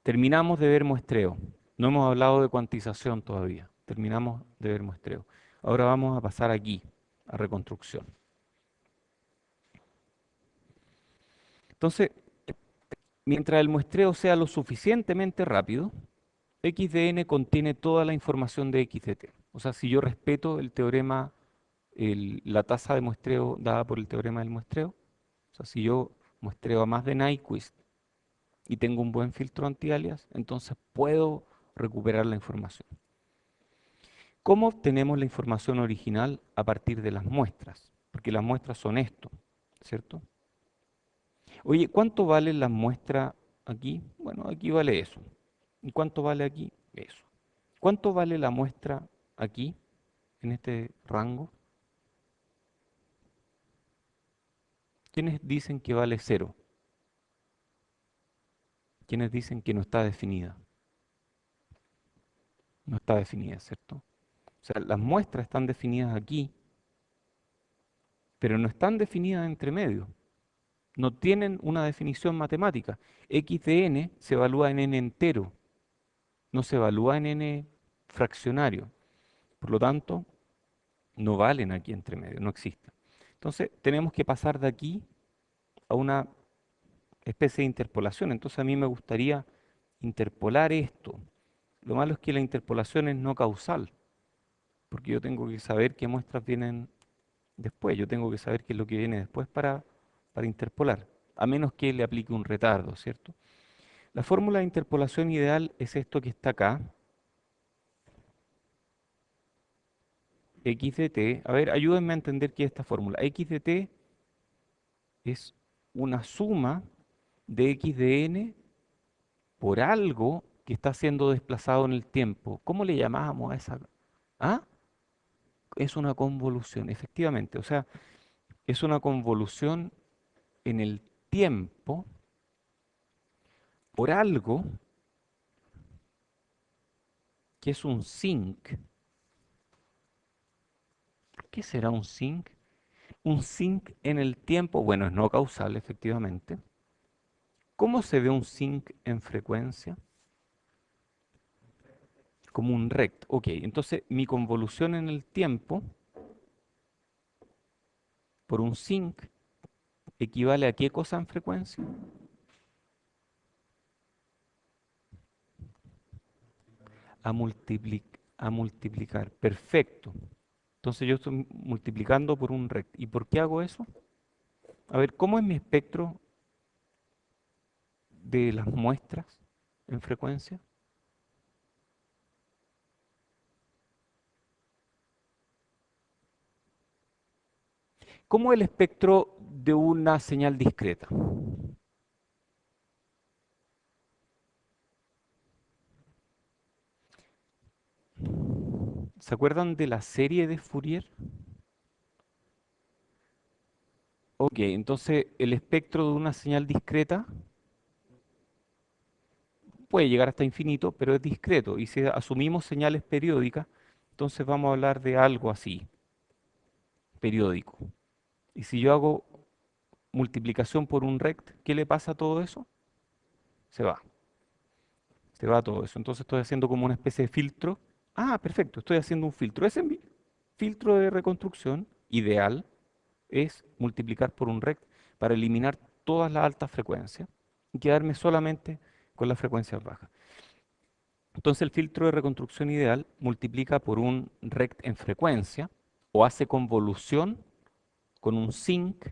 terminamos de ver muestreo. No hemos hablado de cuantización todavía. Terminamos de ver muestreo. Ahora vamos a pasar aquí, a reconstrucción. Entonces, mientras el muestreo sea lo suficientemente rápido, XDN contiene toda la información de XDT. O sea, si yo respeto el teorema, la tasa de muestreo dada por el teorema del muestreo, o sea, si yo muestreo a más de Nyquist y tengo un buen filtro anti-alias, entonces puedo recuperar la información. ¿Cómo obtenemos la información original a partir de las muestras? Porque las muestras son esto, ¿cierto? Oye, ¿cuánto vale la muestra aquí? Bueno, aquí vale eso. ¿Y cuánto vale aquí? Eso. ¿Cuánto vale la muestra aquí, en este rango? ¿Quiénes dicen que vale cero? ¿Quiénes dicen que no está definida? No está definida, ¿cierto? O sea, las muestras están definidas aquí, pero no están definidas entre medio. No tienen una definición matemática. X de n se evalúa en n entero, no se evalúa en n fraccionario. Por lo tanto, no valen aquí entre medio, no existen. Entonces, tenemos que pasar de aquí a una especie de interpolación. Entonces, a mí me gustaría interpolar esto. Lo malo es que la interpolación es no causal, porque yo tengo que saber qué muestras vienen después. Yo tengo que saber qué es lo que viene después para interpolar, a menos que le aplique un retardo, ¿cierto? La fórmula de interpolación ideal es esto que está acá, x de t. A ver, ayúdenme a entender qué es esta fórmula. X de t es una suma de x de n por algo que está siendo desplazado en el tiempo. ¿Cómo le llamamos a esa? ¿Ah? Es una convolución, efectivamente. O sea, es una convolución en el tiempo por algo que es un sinc. ¿Qué será un sinc? Un sinc en el tiempo, bueno, es no causal, efectivamente. ¿Cómo se ve un sinc en frecuencia? Como un rect. Ok, entonces mi convolución en el tiempo por un sinc equivale a qué cosa en frecuencia? A multiplicar. Perfecto. Entonces yo estoy multiplicando por un rect. ¿Y por qué hago eso? A ver, ¿cómo es mi espectro de las muestras en frecuencia? ¿Cómo es el espectro de una señal discreta? ¿Se acuerdan de la serie de Fourier? Ok, entonces el espectro de una señal discreta puede llegar hasta infinito, pero es discreto. Y si asumimos señales periódicas, entonces vamos a hablar de algo así, periódico. Y si yo hago multiplicación por un rect, ¿qué le pasa a todo eso? Se va, se va todo eso. Entonces estoy haciendo como una especie de filtro. Ah, perfecto, estoy haciendo un filtro. Ese filtro de reconstrucción ideal es multiplicar por un rect para eliminar todas las altas frecuencias y quedarme solamente con las frecuencias bajas. Entonces el filtro de reconstrucción ideal multiplica por un rect en frecuencia o hace convolución con un sinc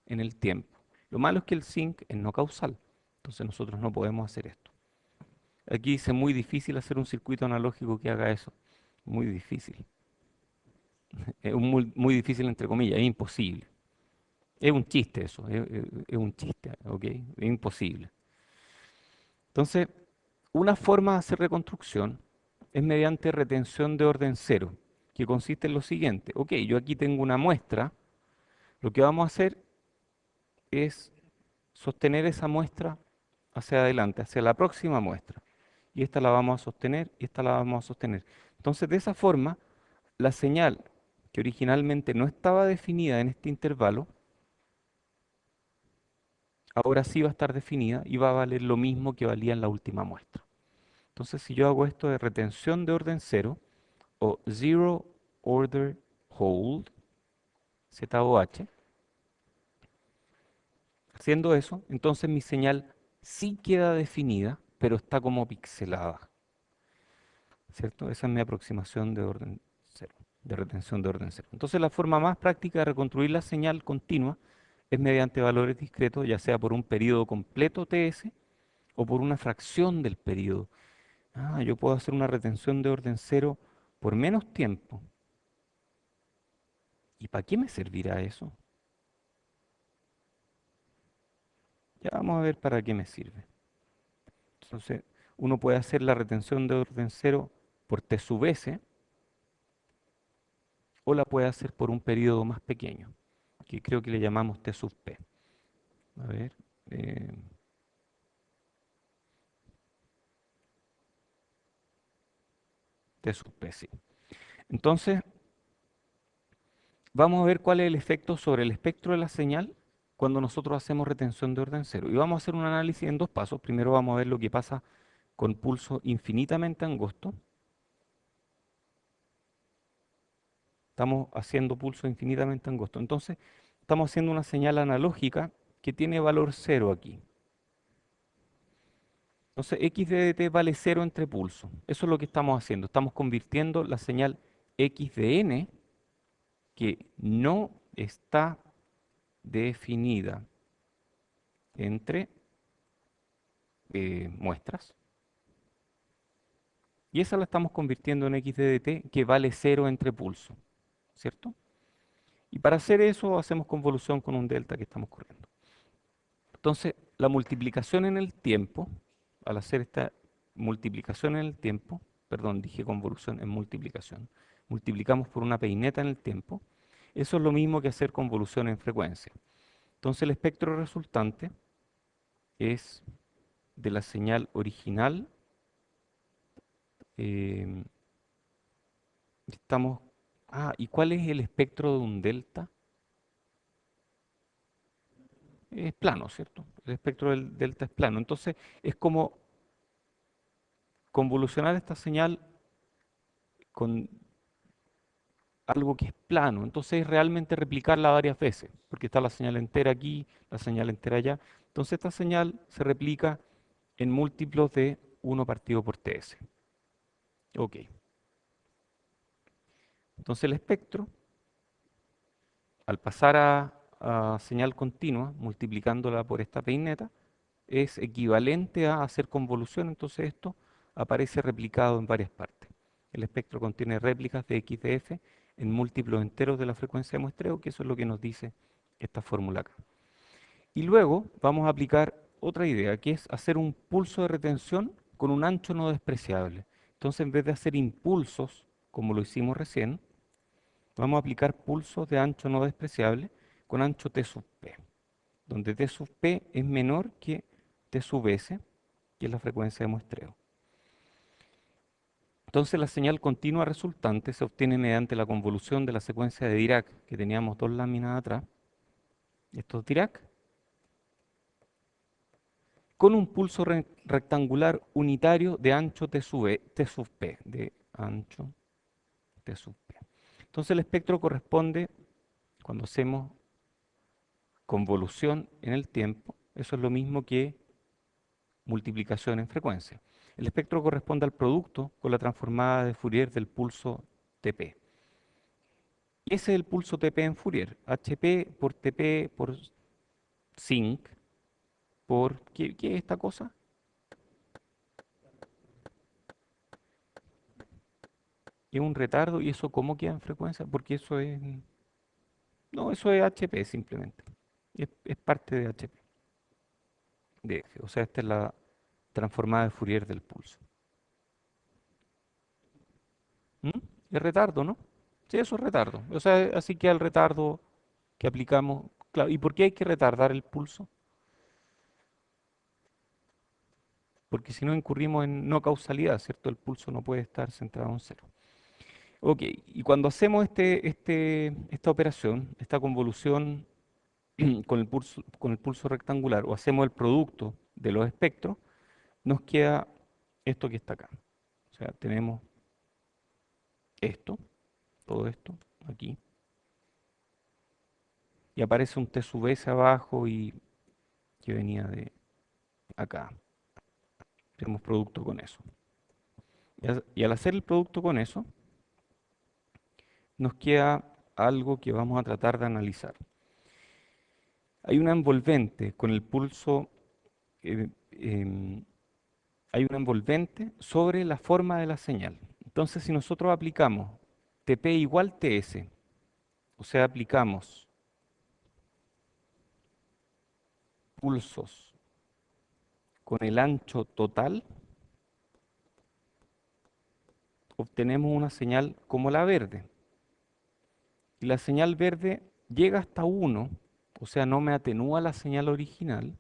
en el tiempo. Lo malo es que el sinc es no causal, entonces nosotros no podemos hacer esto. Aquí dice muy difícil hacer un circuito analógico que haga eso. Muy difícil. Es muy difícil entre comillas, es imposible. Es un chiste eso, es un chiste, ¿ok? Es imposible. Entonces, una forma de hacer reconstrucción es mediante retención de orden cero, que consiste en lo siguiente. Ok, yo aquí tengo una muestra, lo que vamos a hacer es sostener esa muestra hacia adelante, hacia la próxima muestra. Y esta la vamos a sostener y esta la vamos a sostener. Entonces, de esa forma, la señal que originalmente no estaba definida en este intervalo, ahora sí va a estar definida y va a valer lo mismo que valía en la última muestra. Entonces, si yo hago esto de retención de orden cero, o zero order hold, ZOH. Haciendo eso, entonces mi señal sí queda definida, pero está como pixelada, ¿cierto? Esa es mi aproximación de orden cero, de retención de orden cero. Entonces la forma más práctica de reconstruir la señal continua es mediante valores discretos, ya sea por un periodo completo TS o por una fracción del periodo. Ah, yo puedo hacer una retención de orden cero por menos tiempo. ¿Y para qué me servirá eso? Ya vamos a ver para qué me sirve. Entonces, uno puede hacer la retención de orden cero por T sub S o la puede hacer por un periodo más pequeño, que creo que le llamamos T sub P. A ver, eh, T sub P, sí. Entonces, vamos a ver cuál es el efecto sobre el espectro de la señal cuando nosotros hacemos retención de orden cero. Y vamos a hacer un análisis en dos pasos. Primero vamos a ver lo que pasa con pulso infinitamente angosto. Estamos haciendo pulso infinitamente angosto. Entonces, estamos haciendo una señal analógica que tiene valor cero aquí. Entonces, x de dt vale cero entre pulso. Eso es lo que estamos haciendo. Estamos convirtiendo la señal x de n, que no está definida entre muestras, y esa la estamos convirtiendo en x de dt, que vale cero entre pulso, ¿cierto? Y para hacer eso hacemos convolución con un delta que estamos corriendo. Entonces, la multiplicación en el tiempo, al hacer esta multiplicación en el tiempo, perdón, dije convolución en multiplicación, multiplicamos por una peineta en el tiempo, eso es lo mismo que hacer convolución en frecuencia. Entonces, el espectro resultante es de la señal original, eh, estamos... Ah, ¿y cuál es el espectro de un delta? Es plano, ¿cierto? El espectro del delta es plano. Entonces, es como convolucionar esta señal con algo que es plano. Entonces, es realmente replicarla varias veces, porque está la señal entera aquí, la señal entera allá. Entonces, esta señal se replica en múltiplos de 1 partido por TS. Ok. Entonces, el espectro, al pasar a señal continua, multiplicándola por esta peineta, es equivalente a hacer convolución. Entonces, esto aparece replicado en varias partes. El espectro contiene réplicas de x de f en múltiplos enteros de la frecuencia de muestreo, que eso es lo que nos dice esta fórmula acá. Y luego vamos a aplicar otra idea, que es hacer un pulso de retención con un ancho no despreciable. Entonces, en vez de hacer impulsos, como lo hicimos recién, vamos a aplicar pulsos de ancho no despreciable con ancho t sub p, donde t sub p es menor que t sub s, que es la frecuencia de muestreo. Entonces la señal continua resultante se obtiene mediante la convolución de la secuencia de Dirac, que teníamos dos láminas atrás, estos Dirac, con un pulso rectangular unitario de ancho t sub p, de ancho t sub p. Entonces el espectro corresponde, cuando hacemos convolución en el tiempo, eso es lo mismo que multiplicación en frecuencia. El espectro corresponde al producto con la transformada de Fourier del pulso Tp. Y ese es el pulso Tp en Fourier. HP por Tp por sinc por... ¿qué es esta cosa? Es un retardo. ¿Y eso cómo queda en frecuencia? Porque eso es... No, eso es HP simplemente. Es parte de HP. De F. O sea, esta es la transformada de Fourier del pulso. ¿Mm? Es retardo, ¿no? Sí, eso es retardo. O sea, así que el retardo que aplicamos. Claro, ¿y por qué hay que retardar el pulso? Porque si no incurrimos en no causalidad, ¿cierto? El pulso no puede estar centrado en cero. Ok, y cuando hacemos esta operación, esta convolución con el pulso rectangular, o hacemos el producto de los espectros, nos queda esto que está acá. O sea, tenemos esto. todo esto, aquí, y aparece un T sub S abajo y que venía de acá. Tenemos producto con eso. Y al hacer el producto con eso, nos queda algo que vamos a tratar de analizar. Hay una envolvente con el pulso, hay una envolvente sobre la forma de la señal. Entonces, si nosotros aplicamos TP igual TS, o sea, aplicamos pulsos con el ancho total, obtenemos una señal como la verde. Y la señal verde llega hasta 1, o sea, no me atenúa la señal original,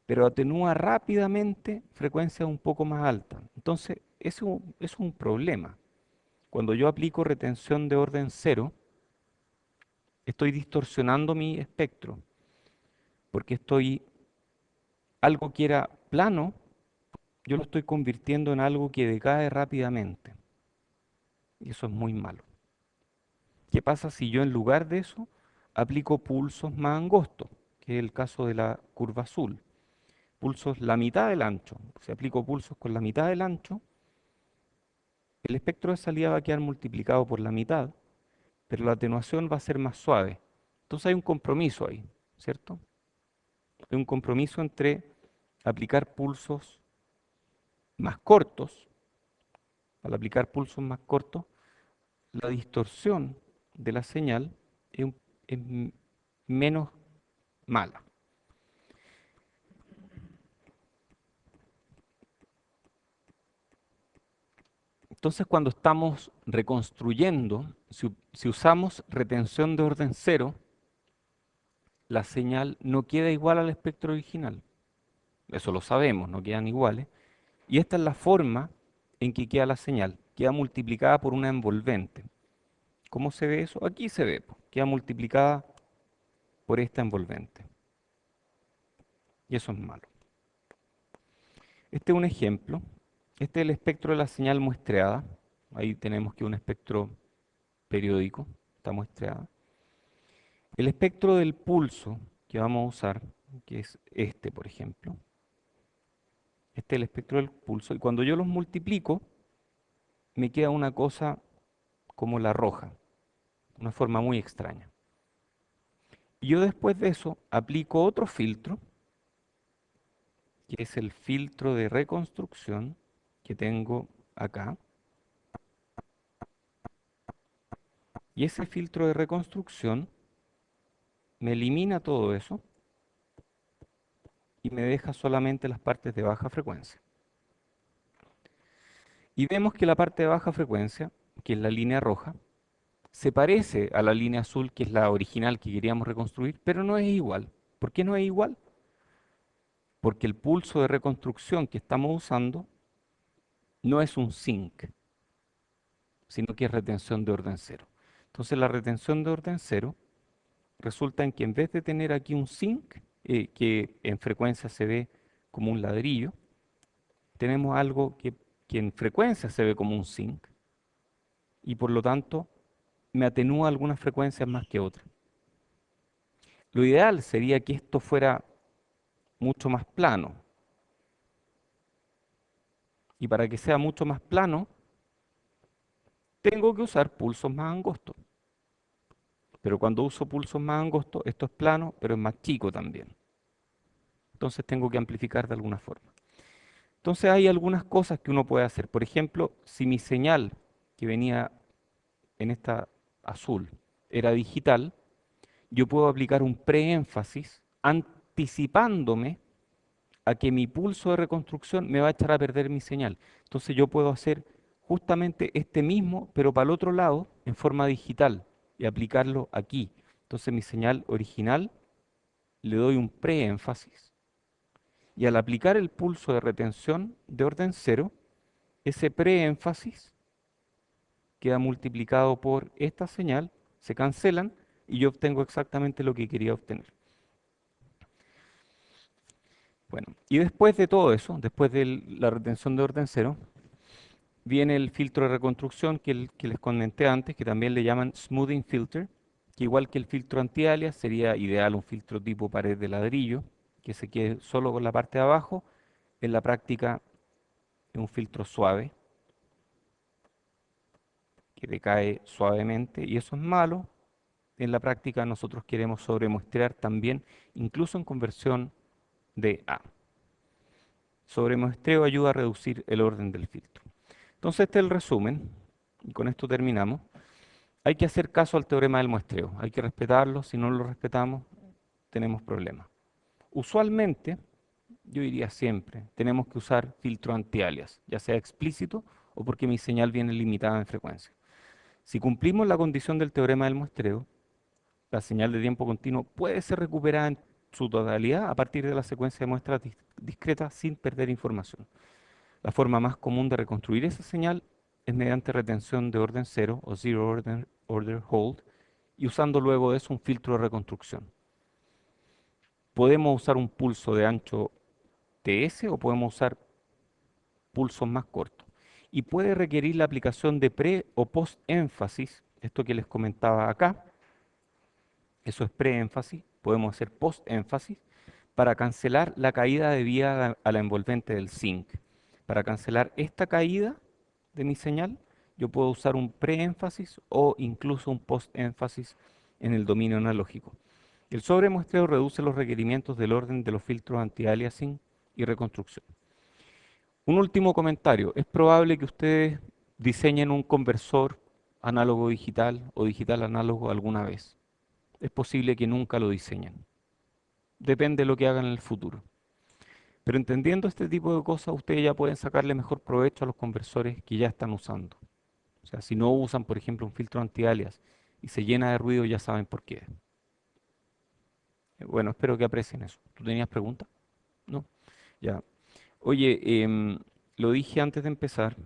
pero atenúa rápidamente frecuencias un poco más altas. Entonces, es un problema. Cuando yo aplico retención de orden cero, estoy distorsionando mi espectro, porque estoy, algo que era plano, yo lo estoy convirtiendo en algo que decae rápidamente. Y eso es muy malo. ¿Qué pasa si yo en lugar de eso aplico pulsos más angostos, que es el caso de la curva azul? Pulsos la mitad del ancho. Si aplico pulsos con la mitad del ancho, el espectro de salida va a quedar multiplicado por la mitad, pero la atenuación va a ser más suave. Entonces hay un compromiso ahí, ¿cierto? Hay un compromiso entre aplicar pulsos más cortos. Al aplicar pulsos más cortos, la distorsión de la señal es menos mala. Entonces, cuando estamos reconstruyendo, si usamos retención de orden cero, la señal no queda igual al espectro original. Eso lo sabemos, no quedan iguales. Y esta es la forma en que queda la señal. Queda multiplicada por una envolvente. ¿Cómo se ve eso? Aquí se ve, po. Queda multiplicada por esta envolvente. Y eso es malo. Este es un ejemplo. Este es el espectro de la señal muestreada. Ahí tenemos que un espectro periódico está muestreada. El espectro del pulso que vamos a usar, que es este, por ejemplo. Este es el espectro del pulso. Y cuando yo los multiplico, me queda una cosa como la roja, una forma muy extraña. Y yo después de eso aplico otro filtro, que es el filtro de reconstrucción que tengo acá. Y ese filtro de reconstrucción me elimina todo eso y me deja solamente las partes de baja frecuencia. Y vemos que la parte de baja frecuencia, que es la línea roja, se parece a la línea azul, que es la original que queríamos reconstruir, pero no es igual. ¿Por qué no es igual? Porque el pulso de reconstrucción que estamos usando no es un sinc, sino que es retención de orden cero. Entonces la retención de orden cero resulta en que en vez de tener aquí un sinc, que en frecuencia se ve como un ladrillo, tenemos algo que en frecuencia se ve como un sinc y por lo tanto me atenúa algunas frecuencias más que otras. Lo ideal sería que esto fuera mucho más plano. Y para que sea mucho más plano, tengo que usar pulsos más angostos. Pero cuando uso pulsos más angostos, esto es plano, pero es más chico también. Entonces tengo que amplificar de alguna forma. Entonces hay algunas cosas que uno puede hacer. Por ejemplo, si mi señal que venía en esta azul era digital, yo puedo aplicar un preénfasis anticipándome a que mi pulso de reconstrucción me va a echar a perder mi señal. Entonces yo puedo hacer justamente este mismo, pero para el otro lado, en forma digital, y aplicarlo aquí. Entonces mi señal original le doy un preénfasis, y al aplicar el pulso de retención de orden cero, ese preénfasis queda multiplicado por esta señal, se cancelan, y yo obtengo exactamente lo que quería obtener. Bueno, y después de todo eso, después de la retención de orden cero, viene el filtro de reconstrucción que les comenté antes, que también le llaman smoothing filter, que igual que el filtro anti-alias sería ideal un filtro tipo pared de ladrillo, que se quede solo con la parte de abajo. En la práctica es un filtro suave, que decae suavemente, y eso es malo. En la práctica nosotros queremos sobremuestrear también, incluso en conversión de A. Sobremuestreo ayuda a reducir el orden del filtro. Entonces este es el resumen, y con esto terminamos. Hay que hacer caso al teorema del muestreo, hay que respetarlo, si no lo respetamos tenemos problemas. Usualmente, yo diría siempre, tenemos que usar filtro anti-alias, ya sea explícito o porque mi señal viene limitada en frecuencia. Si cumplimos la condición del teorema del muestreo, la señal de tiempo continuo puede ser recuperada en su totalidad a partir de la secuencia de muestras discretas sin perder información. La forma más común de reconstruir esa señal es mediante retención de orden cero o zero order hold y usando luego de eso un filtro de reconstrucción. Podemos usar un pulso de ancho TS o podemos usar pulsos más cortos. Y puede requerir la aplicación de pre o post énfasis, esto que les comentaba acá, eso es preénfasis, podemos hacer post-énfasis para cancelar la caída debida a la envolvente del zinc. Para cancelar esta caída de mi señal, yo puedo usar un preénfasis o incluso un post-énfasis en el dominio analógico. El sobremuestreo reduce los requerimientos del orden de los filtros anti-aliasing y reconstrucción. Un último comentario. Es probable que ustedes diseñen un conversor análogo digital o digital análogo alguna vez. Es posible que nunca lo diseñen. Depende de lo que hagan en el futuro. Pero entendiendo este tipo de cosas, ustedes ya pueden sacarle mejor provecho a los conversores que ya están usando. O sea, si no usan, por ejemplo, un filtro anti-alias y se llena de ruido, ya saben por qué. Bueno, espero que aprecien eso. ¿Tú tenías preguntas? ¿No? Ya. Oye, lo dije antes de empezar,